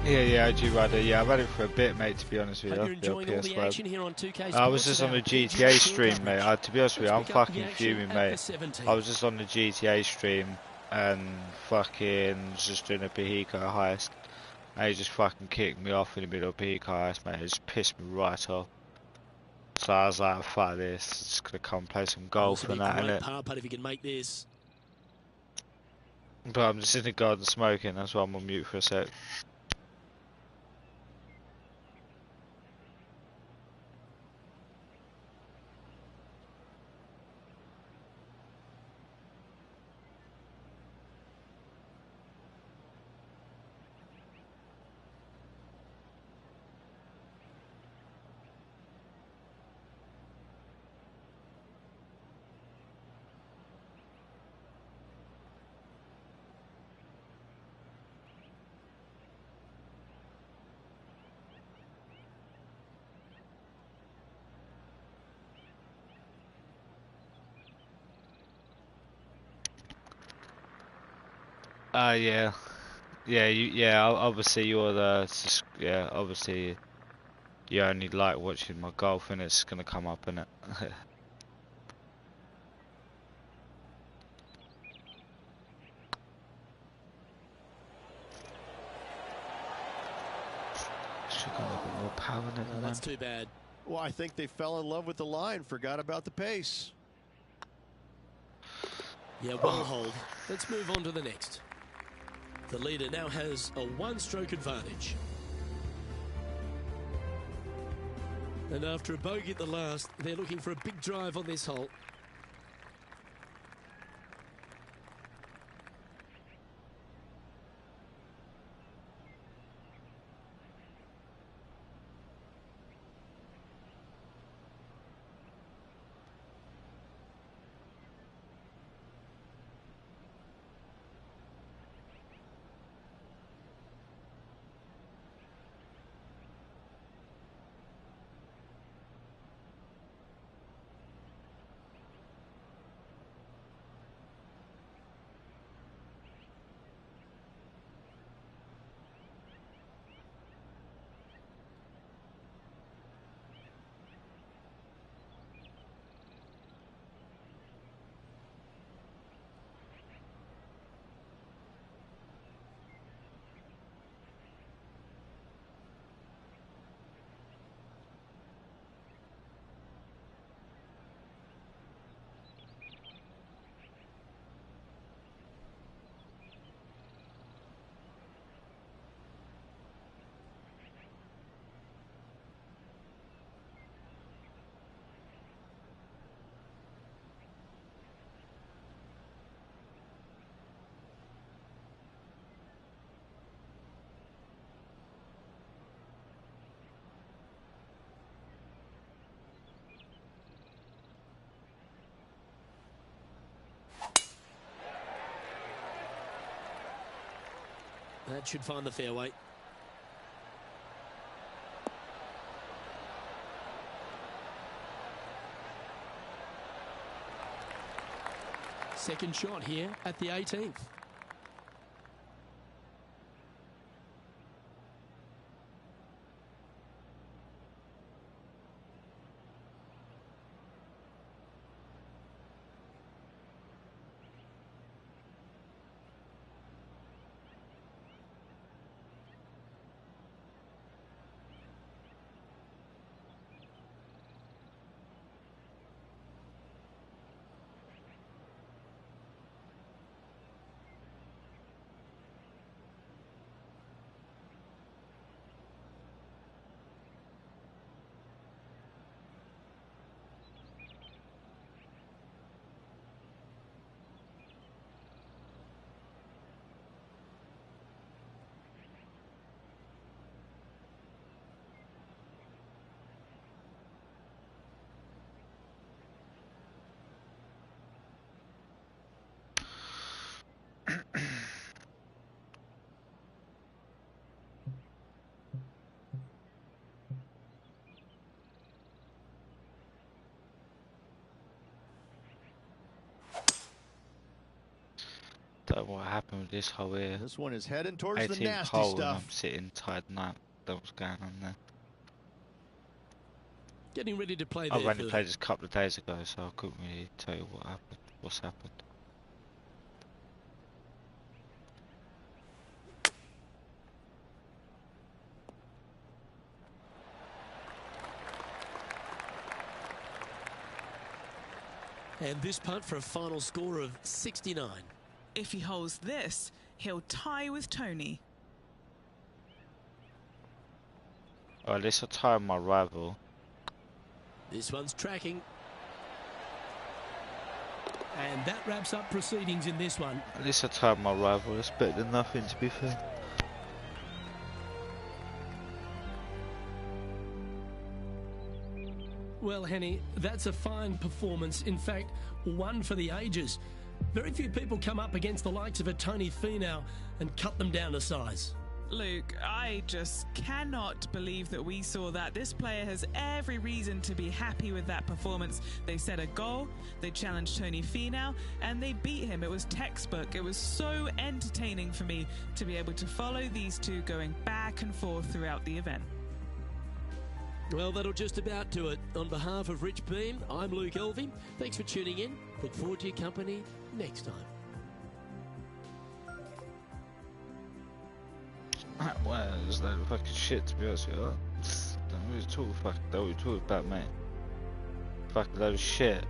Yeah, I do rather. Yeah, I've had it for a bit, mate, to be honest with you. You're enjoying all the action here on 2K Sports. I was just on the GTA stream, mate. To be honest with you, I'm fucking fuming, mate. I was just on the GTA stream and fucking just doing a Pihico heist. And he just fucking kicked me off in the middle of Pihico heist, mate. It just pissed me right off. So I was like, fuck this. Just gonna come play some golf and that, innit? Par putt if you can make this. But I'm just in the garden smoking. That's why I'm on mute for a sec. Yeah. Yeah, obviously you're obviously you only like watching my golf and it's gonna come up, innit? Should got a bit more power in it, Oh, that's too bad. Well, I think they fell in love with the line, forgot about the pace. Yeah, well hold. Let's move on to the next. The leader now has a one-stroke advantage. And after a bogey at the last, they're looking for a big drive on this hole. That should find the fairway. Second shot here at the 18th. don't know what happened with this hole here. This one is heading towards the 18th nasty hole and stuff. I'm sitting tied 9. Don't know what's going on there. Getting ready to play there. I've only played this a couple of days ago, so I couldn't really tell you what happened. What's happened. And this punt for a final score of 69. If he holds this, he'll tie with Tony. Oh, at least I tied my rival. This one's tracking. And that wraps up proceedings in this one. At least I tied my rival. That's better than nothing, to be fair. Well, Henny, that's a fine performance. In fact, one for the ages. Very few people come up against the likes of a Tony Finau and cut them down to size. Luke, I just cannot believe that we saw that. This player has every reason to be happy with that performance. They set a goal, they challenged Tony Finau, and they beat him. It was textbook. It was so entertaining for me to be able to follow these two going back and forth throughout the event. Well, that'll just about do it. On behalf of Rich Beam, I'm Luke Elvey. Thanks for tuning in. Look forward to your company next time. Well, there's no fucking shit, to be honest with you. Don't really talk about, mate. Fucking load of shit.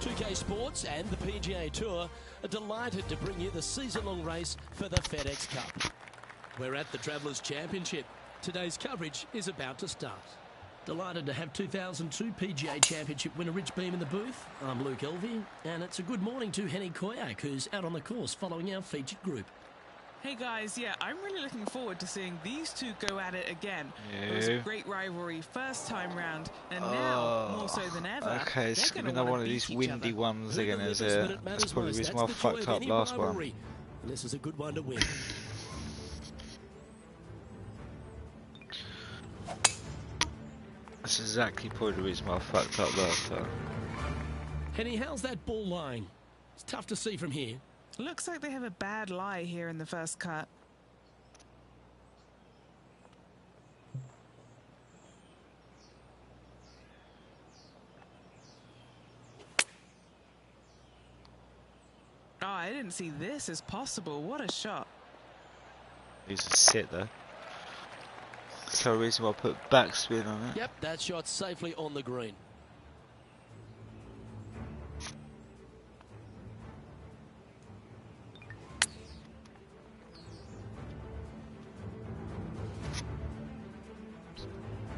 UK Sports and the PGA Tour are delighted to bring you the season-long race for the FedEx Cup. We're at the Travellers Championship. Today's coverage is about to start. Delighted to have 2002 PGA Championship winner Rich Beam in the booth. I'm Luke Elvey, and it's a good morning to Henny Koyak, who's out on the course following our featured group. Hey guys, yeah, I'm really looking forward to seeing these two go at it again. It was a great rivalry first time round, and now, more so than ever, okay, it's gonna be another one of these windy ones again, is it? That's probably the reason why I fucked up last one. This is a good one to win. That's exactly probably the reason why I fucked up last time. Henny, how's that ball lying? It's tough to see from here. Looks like they have a bad lie here in the first cut. Oh, I didn't see this as possible. What a shot. He's a sitter. That's the reason why I put backspin on it. Yep, that shot safely on the green.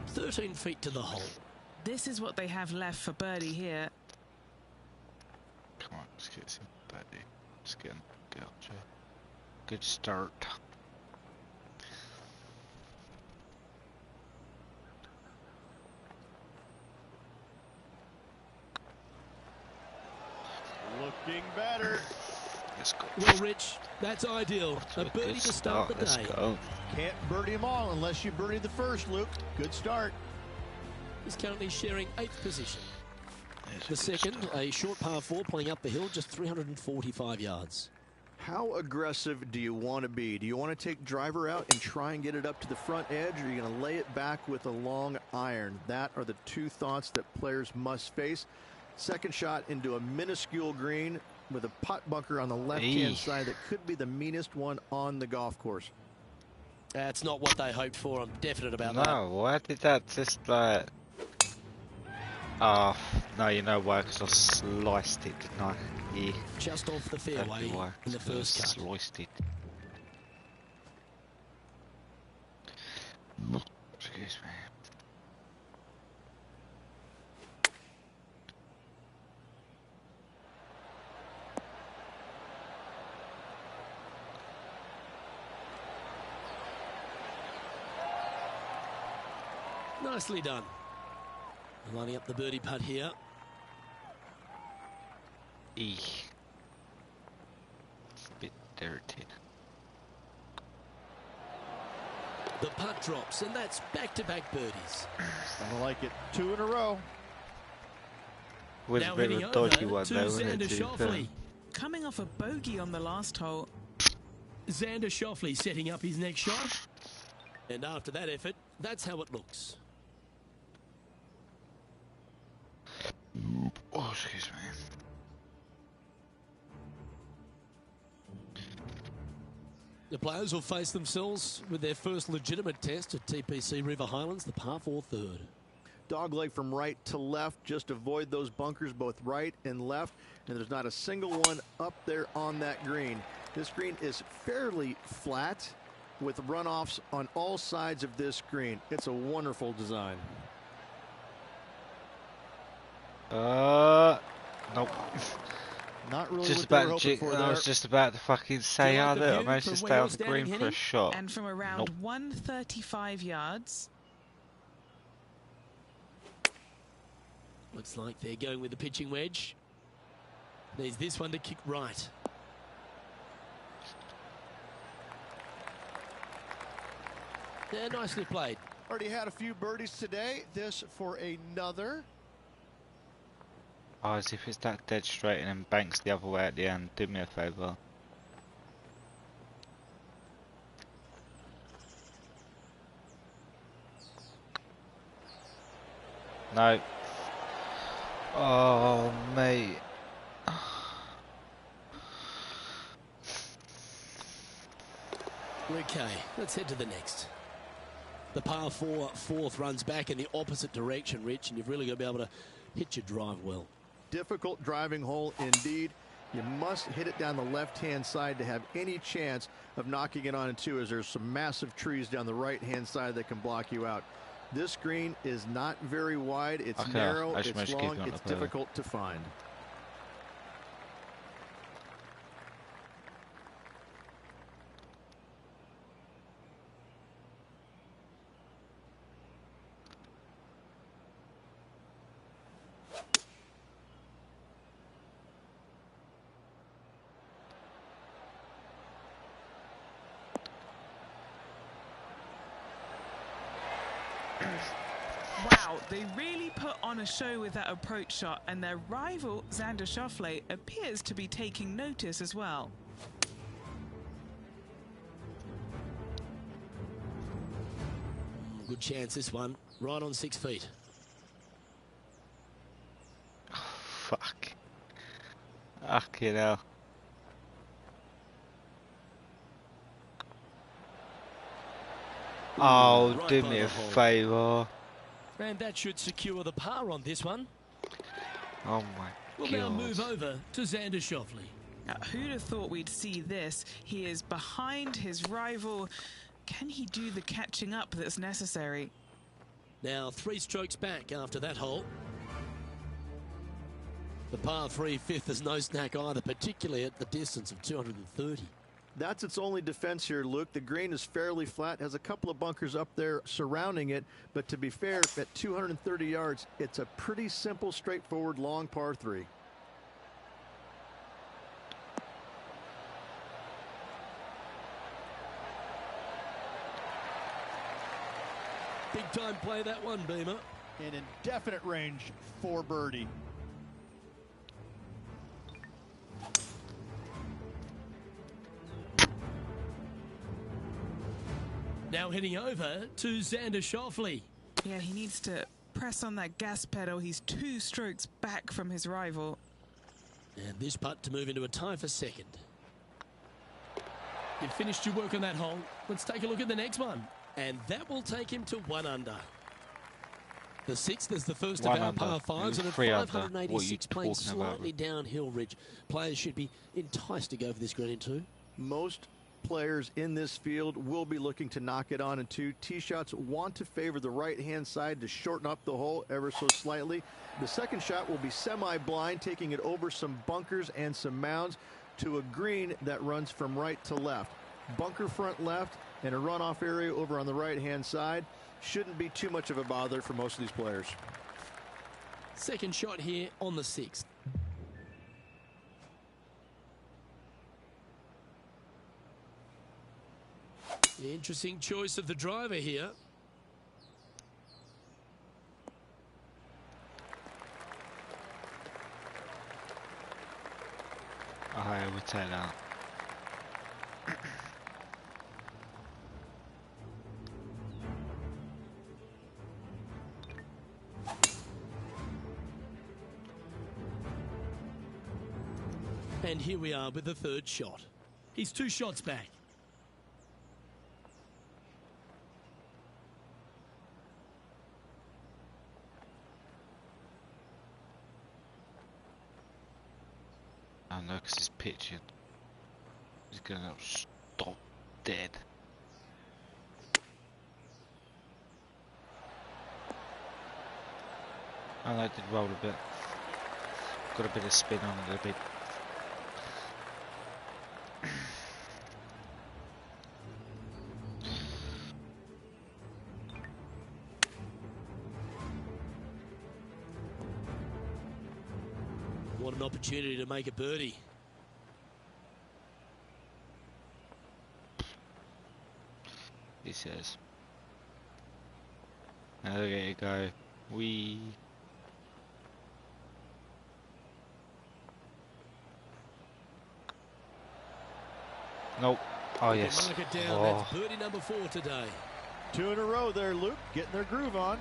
"13 feet to the hole." This is what they have left for birdie here. Come on, let's get some birdie. Let's get out, Joe. Good start. Looking better. Let's go. Well, Rich, that's ideal. A birdie to start the day. Let's go. Can't birdie them all unless you birdie the first, Luke. Good start. He's currently sharing 8th position. The second, a short par 4 playing up the hill, just 345 yards. How aggressive do you want to be? Do you want to take driver out and try and get it up to the front edge, or are you going to lay it back with a long iron? That are the two thoughts that players must face. Second shot into a minuscule green with a pot bunker on the left-hand side that could be the meanest one on the golf course. That's not what they hoped for. I'm definite about that. No, why did that just like... Oh, no, you know why? Because I sliced it, didn't I? Yeah. Just off the fairway in the first cut. Sliced it. Excuse me. Nicely done. Lining up the birdie putt here. It's a bit dirty. The putt drops, and that's back-to-back birdies. I like it. 2 in a row. Was a bit of a dodgy one though, wasn't it? Schauffele. Coming off a bogey on the last hole. Xander Schauffele setting up his next shot. And after that effort, that's how it looks. Oh, excuse me. The players will face themselves with their first legitimate test at TPC River Highlands, the par 4 third. Dogleg from right to left. Just avoid those bunkers both right and left. And there's not a single one up there on that green. This green is fairly flat with runoffs on all sides of this green. It's a wonderful design. Nope. Not really Just what they were about hoping for I there. was just about to fucking say, like the I view managed from to where stay you're on the green standing, for a Henny? shot. And from around Nope. 135 yards. Looks like they're going with the pitching wedge. There's this one to kick right. Yeah, nicely played. Already had a few birdies today. This for another. Oh, as if it's that dead straight and then banks the other way at the end. Do me a favour. No. Oh, mate. Okay, let's head to the next. The par 4 fourth runs back in the opposite direction, Rich, and you've really got to be able to hit your drive well. Difficult driving hole indeed. You must hit it down the left-hand side to have any chance of knocking it on two, as there's some massive trees down the right-hand side that can block you out. This green is not very wide. It's narrow, it's long, it's difficult to find. Wow, they really put on a show with that approach shot, and their rival, Xander Schauffele, appears to be taking notice as well. Good chance this one, right on 6 feet. Fuck. Fucking hell. Oh, right do by me the a hole. favour. And that should secure the par on this one. Oh my We'll god. now move over to Xander Schauffele. Now, who'd have thought we'd see this? He is behind his rival. Can he do the catching up that's necessary? Now 3 strokes back after that hole. The par 3 fifth is no snack either, particularly at the distance of 230. That's its only defense here, Luke. The green is fairly flat, has a couple of bunkers up there surrounding it, but to be fair, at 230 yards, it's a pretty simple, straightforward, long par 3. Big time play that one, Beamer. An indefinite range for birdie. Now heading over to Xander Schauffele. Yeah, he needs to press on that gas pedal. He's 2 strokes back from his rival. And this putt to move into a tie for second. You've finished your work on that hole. Let's take a look at the next one. And that will take him to 1 under. The 6th is the first of our par 5s, and at 586 playing slightly downhill, Ridge. Players should be enticed to go for this green in 2. Most players in this field will be looking to knock it on in 2. Tee shots want to favor the right-hand side to shorten up the hole ever so slightly. The second shot will be semi-blind, taking it over some bunkers and some mounds to a green that runs from right to left. Bunker front left and a runoff area over on the right-hand side. Shouldn't be too much of a bother for most of these players. Second shot here on the 6th. Interesting choice of the driver here. I would take that. And here we are with the 3rd shot. He's 2 shots back. I know, because he's pitching. He's going to stop dead. I know it did roll a bit. Got a bit of spin on it, a bit. What an opportunity to make a birdie. He says. Now there you go. Nope. Oh yes. Mark it down. That's birdie number 4 today. 2 in a row there, Luke. Getting their groove on.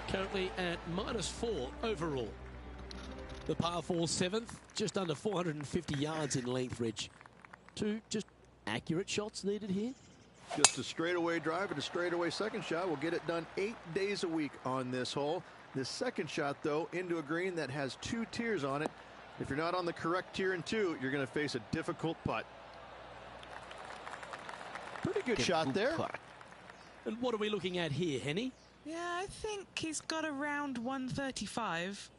Currently at -4 overall. The par 4 7th, just under 450 yards in length, Ridge. 2 just accurate shots needed here. Just a straightaway drive and a straightaway second shot will get it done 8 days a week on this hole. This second shot, though, into a green that has 2 tiers on it. If you're not on the correct tier in 2, you're going to face a difficult putt. Pretty good shot there. And what are we looking at here, Henny? Yeah, I think he's got around 135.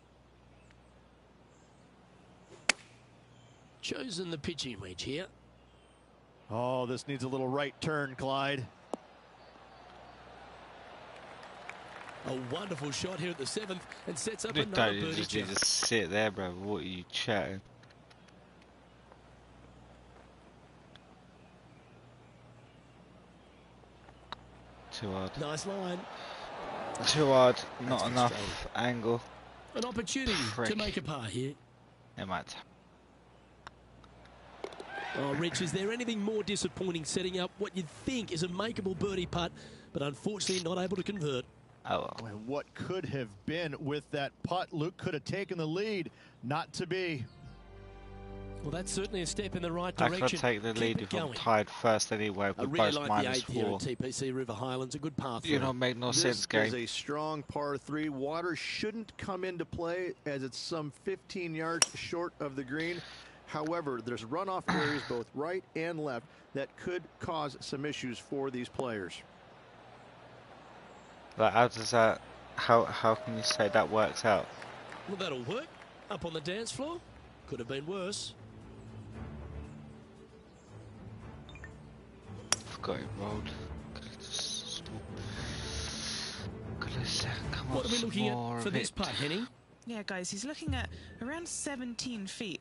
Chosen the pitching wedge here. Oh, this needs a little right turn, Clyde. A wonderful shot here at the 7th and sets up another birdie. You just sit there, bro. What are you chatting? Too hard. Nice line. Too hard. Not enough angle. An opportunity to make a par here. It might. Oh, Rich, is there anything more disappointing setting up what you'd think is a makeable birdie putt, but unfortunately not able to convert? Oh well. What could have been with that putt? Luke could have taken the lead. Not to be. Well, that's certainly a step in the right direction. I could take the lead if I'm tied first anyway. I really like the 8th here at TPC River Highlands. A good par 3. You know, make no sense, game. This is a strong par 3. Water shouldn't come into play as it's some 15 yards short of the green. However, there's runoff areas both right and left that could cause some issues for these players. Like, how does that? How can you say that works out? Well, that'll work. Up on the dance floor. Could have been worse. Forgot it rolled. What are we looking at for this putt, Henny? Yeah, guys, he's looking at around 17 feet.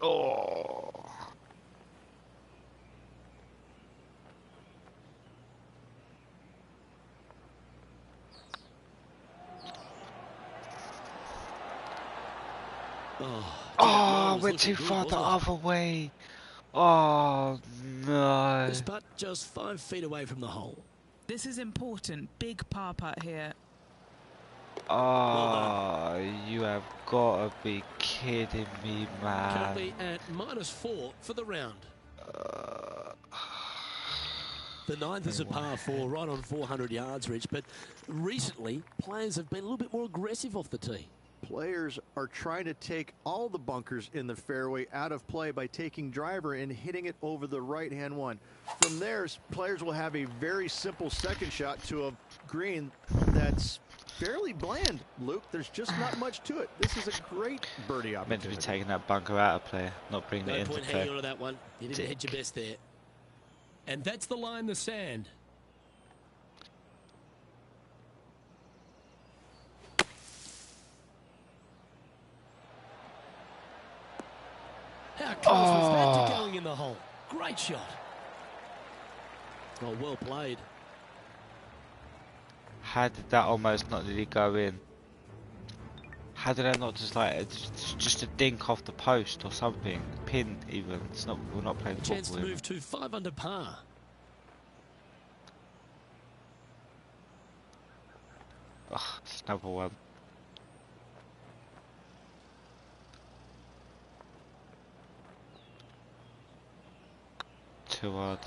Oh. Oh, went too far the other way. Oh, no. This putt just 5 feet away from the hole. This is important. Big par putt here. Oh, you have got to be kidding me, man. Currently at -4 for the round. The ninth is a par 4, right on 400 yards, Rich. But recently, players have been a little bit more aggressive off the tee. Players are trying to take all the bunkers in the fairway out of play by taking driver and hitting it over the right-hand one. From there, players will have a very simple second shot to a green that's fairly bland, Luke. There's just not much to it. This is a great birdie opportunity. Meant to be taking that bunker out of play, not bringing it into No point play. hanging on to that one. You didn't hit your best there. And that's the line in the sand. How close was that to going in the hole? Great shot. Oh, well played. How did that almost not really go in? How did that not just like just a dink off the post or something? Pin even. It's not. We're not playing Chance football. to move to 5 under par. Ugh, it's another one. Too hard.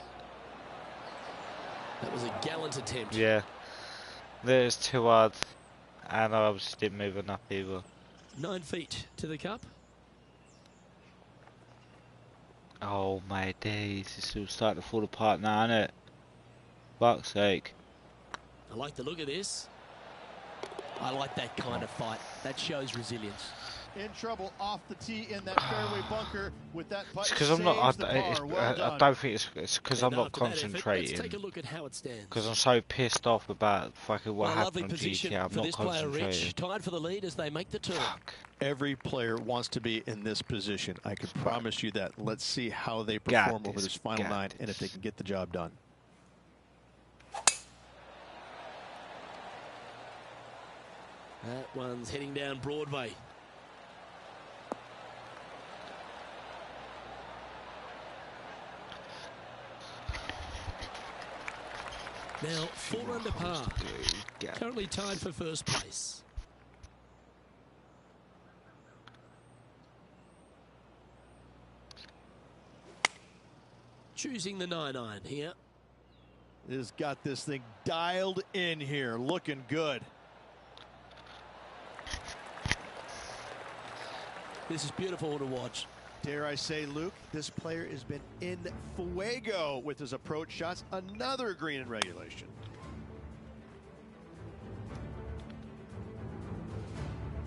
That was a gallant attempt. Yeah. There's too hard. And I obviously didn't move enough either. 9 feet to the cup. Oh my days, this is starting to fall apart now, isn't it? Fuck's sake. I like the look of this. I like that kind of fight. That shows resilience. In trouble off the tee in that fairway bunker with that putt. It's because I'm not. Well I don't think it's because I'm not After that effort, concentrating. let's take a look at how it stands. Because I'm so pissed off about fucking what Well, lovely happened on position GTA. I'm for not this player, concentrating. Rich. Tied for the lead as they make the turn. Fuck. Every player wants to be in this position. I can promise you that. Let's see how they Got perform over this, this final got nine and this. if they can get the job done. That one's heading down Broadway. Now, 4 under par. Currently tied for first place. Choosing the 9-iron here. Has got this thing dialed in here. Looking good. This is beautiful to watch. Dare I say, Luke, this player has been in fuego with his approach shots. Another green in regulation.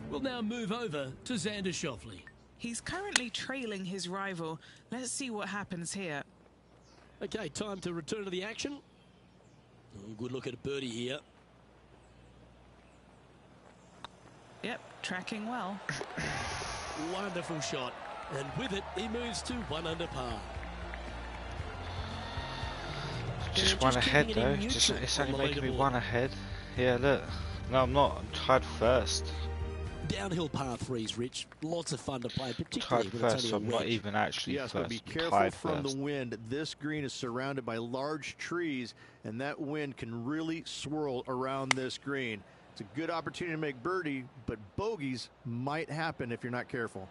We'll now move over to Xander Schauffele. He's currently trailing his rival. Let's see what happens here. Okay, time to return to the action. Oh, good look at a birdie here. Yep, tracking well. Wonderful shot. And with it, he moves to 1 under par. Just And one just ahead keeping it though. in Just, neutral it's on only the making me leaderboard. 1 ahead. Yeah, look. No, I'm not. I'm tied first. Downhill par 3s, Rich. Lots of fun to play, particularly Tied when first, it's so only I'm a not wedge. even actually Yes, first. but be I'm careful tied from first. the wind. This green is surrounded by large trees, and that wind can really swirl around this green. It's a good opportunity to make birdie, but bogeys might happen if you're not careful.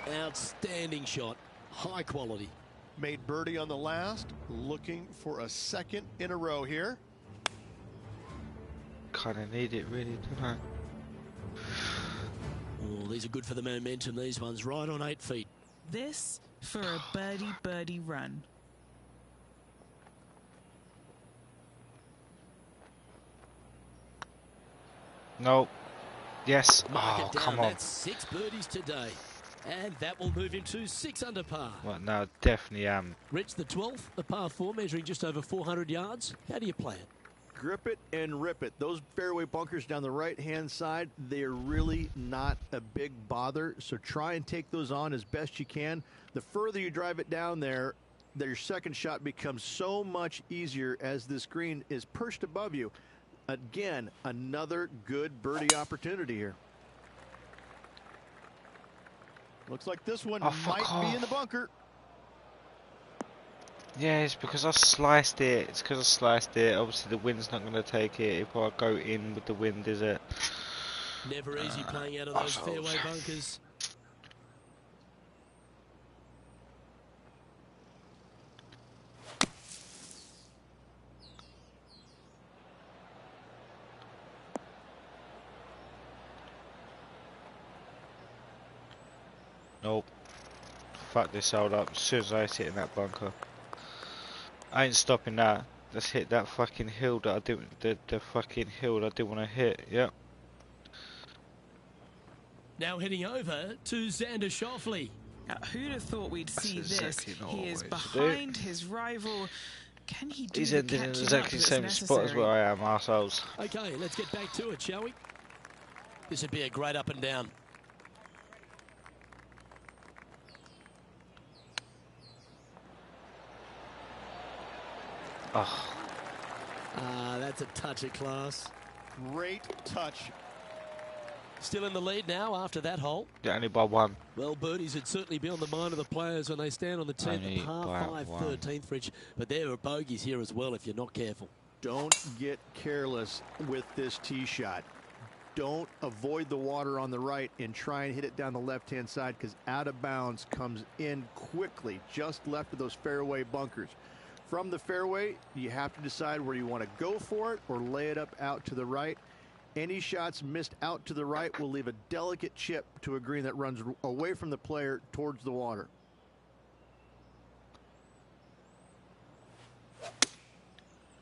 Outstanding shot. High quality. Made birdie on the last, looking for a second in a row here. Kind of need it really, don't I? Oh, these are good for the momentum. These ones right on 8 feet. This for a birdie run. Nope. Yes. Mark Oh, it down. come on. That's 6 birdies today. And that will move him to 6 under par. Well, no, definitely am. Rich, the 12th, a par 4, measuring just over 400 yards. How do you play it? Grip it and rip it. Those fairway bunkers down the right-hand side, they're really not a big bother. So try and take those on as best you can. The further you drive it down there, their second shot becomes so much easier as this green is perched above you. Again, another good birdie opportunity here. Looks like this one fuck might be in the bunker. Yeah, it's because I sliced it. It's because I sliced it. Obviously, the wind's not going to take it if I go in with the wind, is it? Never easy playing out of those fairway bunkers. Nope. Fuck this hold up. As soon as I hit in that bunker, I ain't stopping that. Let's hit that fucking hill that I didn't. The fucking hill that I didn't want to hit. Yep. Now heading over to Xander Schauffele. Who'd have thought we'd see exactly this? not He what is I behind his rival. Can he do He's the ending in catching exactly up the that's same spot as necessary? where I am, arseholes. Okay, let's get back to it, shall we? This would be a great up and down. Oh, That's a touch of class. Great touch. Still in the lead now after that hole. yeah, only by one. Well, birdies would certainly be on the mind of the players when they stand on the 10th, Only par by 5, one. 13th, Rich. But there are bogeys here as well if you're not careful. Don't get careless with this tee shot. Don't avoid the water on the right and try and hit it down the left-hand side, because out of bounds comes in quickly, just left of those fairway bunkers. From the fairway, you have to decide where you want to go for it or lay it up out to the right. Any shots missed out to the right will leave a delicate chip to a green that runs away from the player towards the water.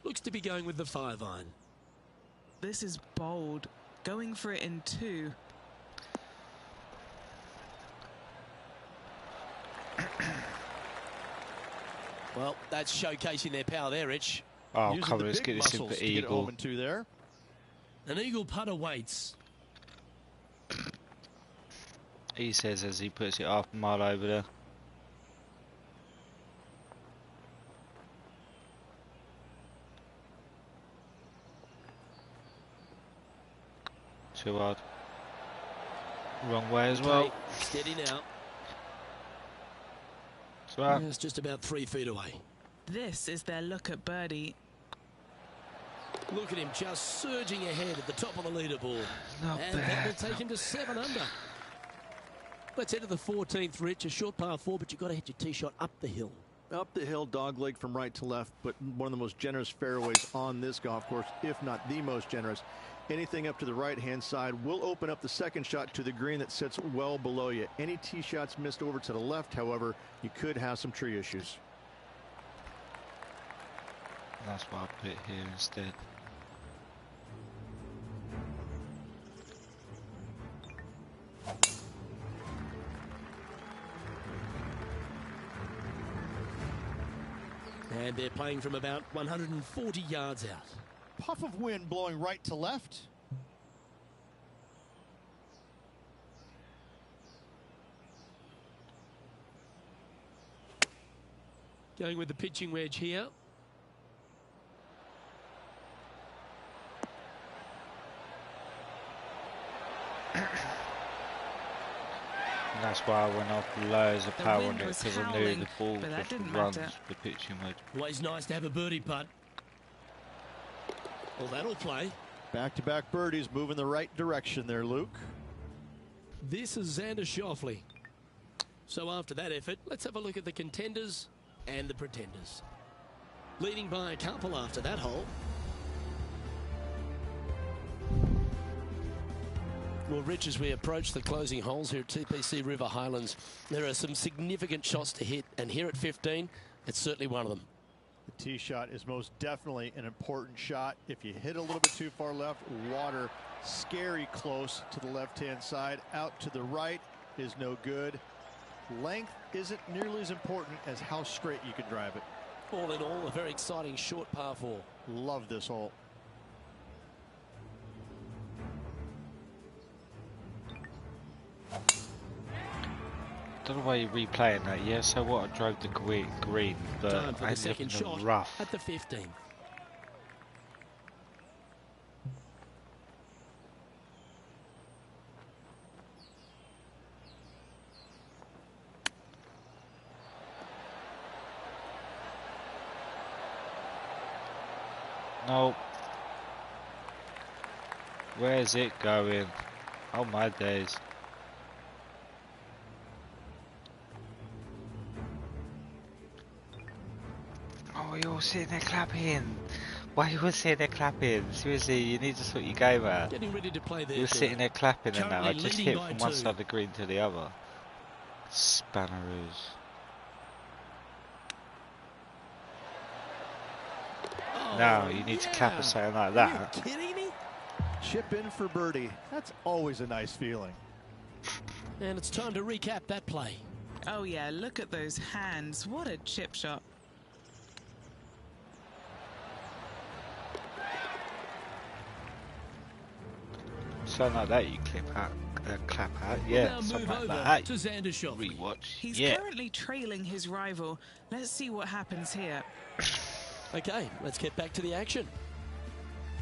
Looks to be going with the 5-iron. This is bold. Going for it in 2. Well, that's showcasing their power there, Rich. Oh, Using come the on, let's big get this in muscles for to get it home eagle. in 2 there. An eagle putt awaits. He says as he puts it half a mile over there. Too hard. Wrong way as well. Steady now. That's right. It's just about 3 feet away. This is their look at birdie. Look at him just surging ahead at the top of the leaderboard. Not And that bad. will take him to 7 under. Let's head to the 14th, Rich. A short par 4, but you've got to hit your tee shot up the hill. Up the hill, dogleg from right to left, but one of the most generous fairways on this golf course, if not the most generous. Anything up to the right-hand side will open up the second shot to the green that sits well below you. Any tee shots missed over to the left, however, you could have some tree issues. That's why I put it here instead. And they're playing from about 140 yards out. Puff of wind blowing right to left. Going with the pitching wedge here. And that's why I went off loads of The power on wind it, was because I knew howling, the ball but that just didn't runs matter. the pitching wedge. Always nice to have a birdie putt. Well, that'll play. Back-to-back birdies moving the right direction there, Luke. This is Xander Schauffele. So after that effort, let's have a look at the contenders and the pretenders. Leading by a couple after that hole. Well, Rich, as we approach the closing holes here at TPC River Highlands, there are some significant shots to hit, and here at 15, it's certainly one of them. The tee shot is most definitely an important shot. If you hit a little bit too far left, water scary close to the left-hand side. Out to the right is no good. Length isn't nearly as important as how straight you can drive it. All in all, a very exciting short par 4. Love this hole. don't know why you're replaying that. Yeah, so what? I drove the green, but Time for I the ended up second in the shot rough. at the 15th. No. Where's it going? Oh my days. Oh, you're all sitting there clapping. Why are you all sitting there clapping? Seriously, you need to sort your game out. Getting ready to play their You're sitting there clapping and now. I Currently just leading hit by from one 2. side of the green to the other. Spanneroos. Oh, Now you need to clap yeah. or something like Are that. you kidding me? Chip in for birdie. That's always a nice feeling. And it's time to recap that play. Oh yeah, look at those hands. What a chip shot. Something like that you clap out. We'll Yeah, now something move like over that. to Xander Schauffele. Rewatch. He's Yeah. currently trailing his rival. Let's see what happens here. Okay, let's get back to the action.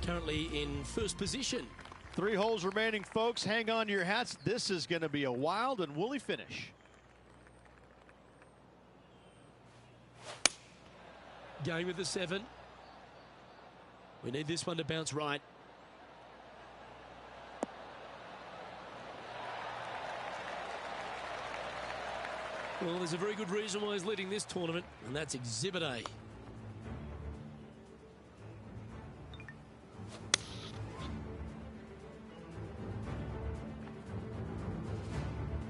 Currently in first position. 3 holes remaining, folks. Hang on to your hats. This is going to be a wild and woolly finish. Going with the 7. We need this one to bounce right. Well, there's a very good reason why he's leading this tournament, and that's Exhibit A.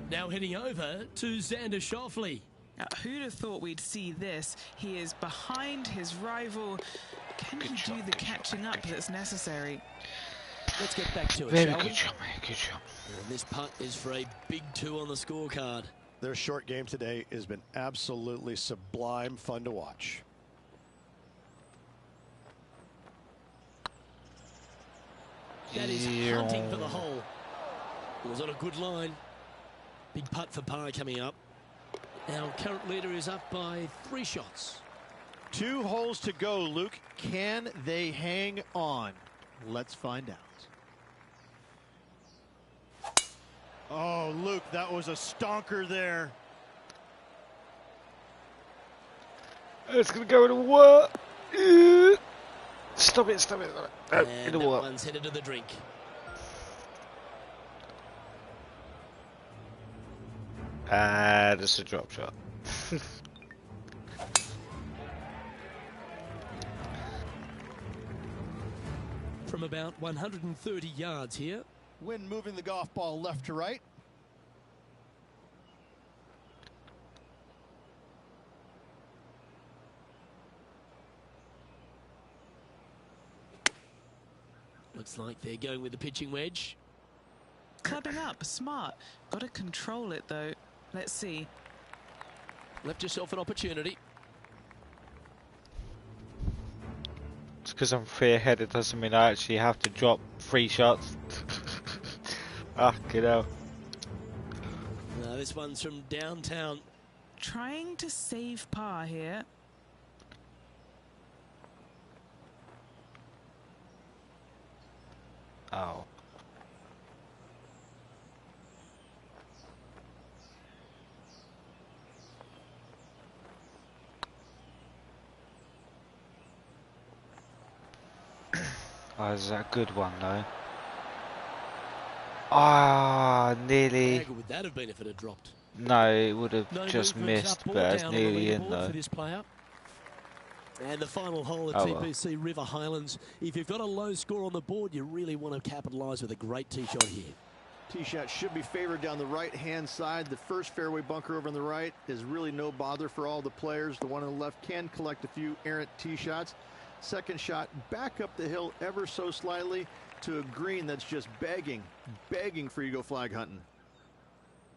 Now heading over to Xander Schauffele. Now, who'd have thought we'd see this? He is behind his rival. Can he do the catching up that's necessary? Let's get back to it, Very shall we? good shot, mate. Good shot. And this putt is for a big 2 on the scorecard. Their short game today has been absolutely sublime fun to watch. That is hunting for the hole. It was on a good line. Big putt for par coming up. Our current leader is up by 3 shots. 2 holes to go, Luke. Can they hang on? Let's find out. Oh, Luke, that was a stonker there. It's going to go in the water. Stop it, stop it. And In the that water. one's headed to the drink. That's a drop shot. From about 130 yards here. Wind moving the golf ball left to right. Looks like they're going with the pitching wedge. Clubbing up, smart. Got to control it though. Let's see. Left yourself an opportunity. Just because I'm 3 ahead, it doesn't mean I actually have to drop 3 shots. Fucking hell. No, this one's from downtown. Trying to save par here. Oh. Oh, is that a good one though? Ah, nearly. How good would that have been if it had dropped? No, it would have No just movement missed, up or but it's down on the nearly in leaderboard though. for this player. And the final hole at Oh, well. TPC River Highlands. If you've got a low score on the board, you really want to capitalise with a great tee shot here. Tee shot should be favored down the right-hand side. The first fairway bunker over on the right is really no bother for all the players. The one on the left can collect a few errant tee shots. Second shot back up the hill ever so slightly to a green that's just begging for you to go flag hunting.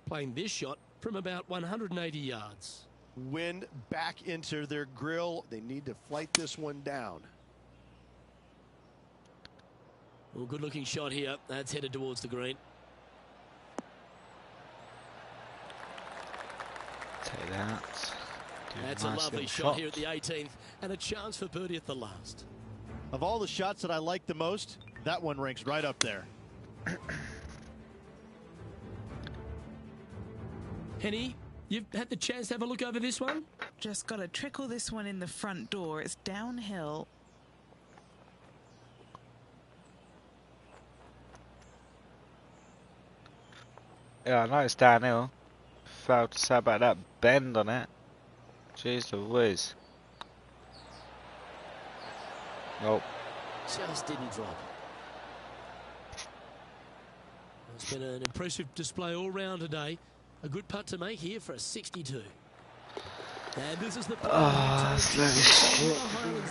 Playing this shot from about 180 yards. Wind back into their grill. They need to flight this one down. Well, good looking shot here. That's headed towards the green. it out. That's a lovely shot here at the 18th, and a chance for birdie at the last. Of all the shots that I like the most, that one ranks right up there. Henny, you've had the chance to have a look over this one? Just got to trickle this one in the front door. It's downhill. Yeah, I know it's downhill. Failed to say about that bend on it. Jeez Louise. Nope. Just didn't drop. It's been an impressive display all round today. A good putt to make here for a 62. And this is the Highlands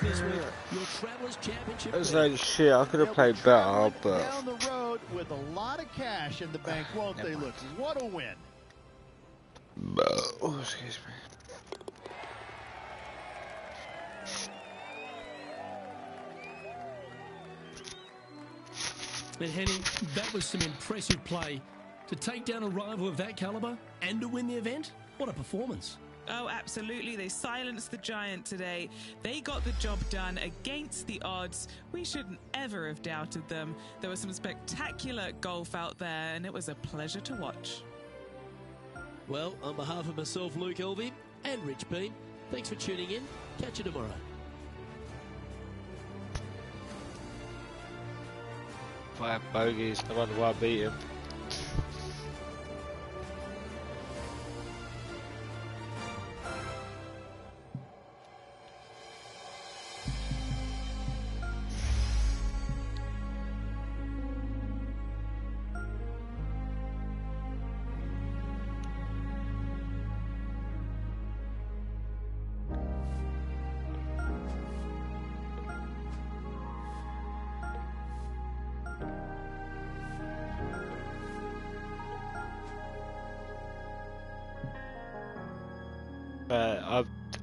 this week, your Travelers Championship. That's like shit. I could have played better, but down the road with a lot of cash in the bank, won't they? Look, what a win! Oh, excuse me. And Henny, that was some impressive play. To take down a rival of that caliber and to win the event, what a performance. Oh, absolutely. They silenced the giant today. They got the job done against the odds. We shouldn't ever have doubted them. There was some spectacular golf out there, and it was a pleasure to watch. Well, on behalf of myself, Luke Elvey, and Rich Beam, thanks for tuning in. Catch you tomorrow. Five bogeys. I wonder why I beat him.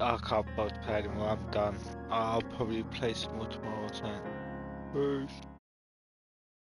I can't bother to play anymore. I'm done. I'll probably play some more tomorrow or something. Peace.